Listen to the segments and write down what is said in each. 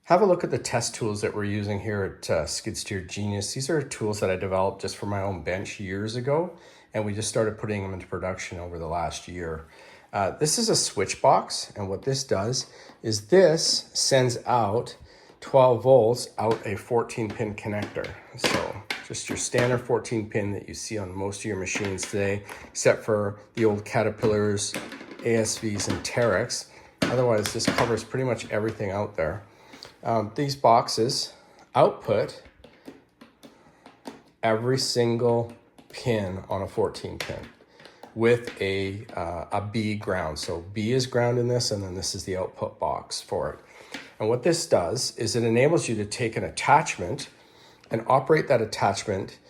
Have a look at the test tools that we're using here at Skid Steer Genius. These are tools that I developed just for my own bench years ago, and we just started putting them into production over the last year. This is a switch box, and what this does is this sends out 12 volts out a 14-pin connector. So just your standard 14-pin that you see on most of your machines today, except for the old Caterpillars, ASVs, and Terex. Otherwise, this covers pretty much everything out there. These boxes output every single pin on a 14-pin with a B ground. So B is ground in this, and then this is the output box for it. And what this does is it enables you to take an attachment and operate that attachment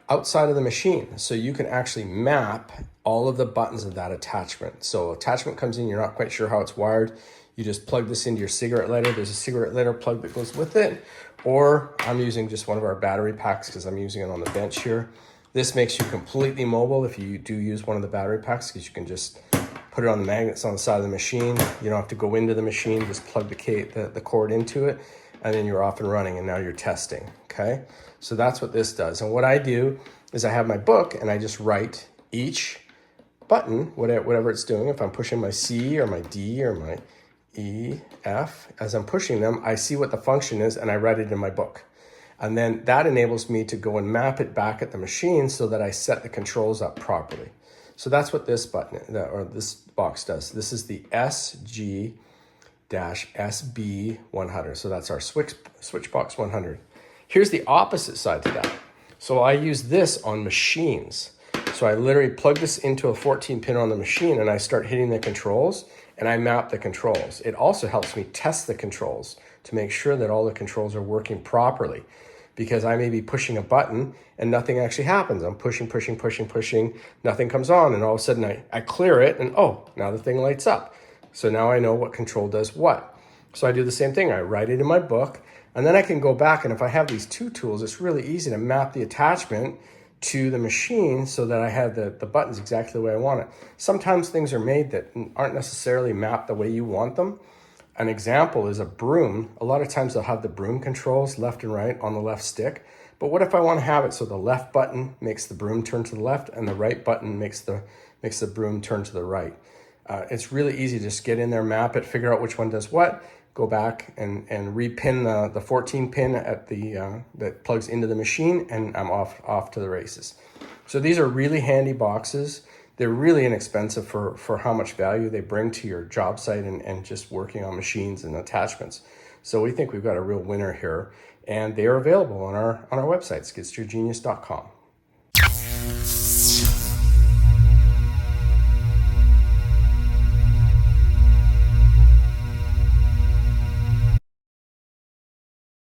outside of the machine. So you can actually map all of the buttons of that attachment. So attachment comes in, you're not quite sure how it's wired. You just plug this into your cigarette lighter. There's a cigarette lighter plug that goes with it. Or I'm using just one of our battery packs because I'm using it on the bench here. This makes you completely mobile if you do use one of the battery packs, because you can just put it on the magnets on the side of the machine. You don't have to go into the machine, just plug the cord into it, and then you're off and running, and now you're testing, okay? So that's what this does. And what I do is I have my book, and I just write each button, whatever it's doing. If I'm pushing my C or my D or my E, F, as I'm pushing them, I see what the function is, and I write it in my book. And then that enables me to go and map it back at the machine so that I set the controls up properly. So that's what this button, or this box does. This is the SG-SB100. So that's our switch box 100. Here's the opposite side to that. So I use this on machines. So I literally plug this into a 14-pin on the machine, and I start hitting the controls, and I map the controls. It also helps me test the controls to make sure that all the controls are working properly, because I may be pushing a button and nothing actually happens. I'm pushing, nothing comes on, and all of a sudden I clear it, and oh, now the thing lights up. So now I know what control does what. So I do the same thing. I write it in my book, and then I can go back, and if I have these two tools, it's really easy to map the attachment to the machine so that I have the buttons exactly the way I want it. Sometimes things are made that aren't necessarily mapped the way you want them. An example is a broom. A lot of times they'll have the broom controls left and right on the left stick. But what if I want to have it so the left button makes the broom turn to the left and the right button makes the broom turn to the right? It's really easy. Just get in there, map it, figure out which one does what, go back and repin the 14 pin at that plugs into the machine, and I'm off to the races. So these are really handy boxes. They're really inexpensive for how much value they bring to your job site and just working on machines and attachments. So we think we've got a real winner here, and they are available on our website, skidsteergenius.com.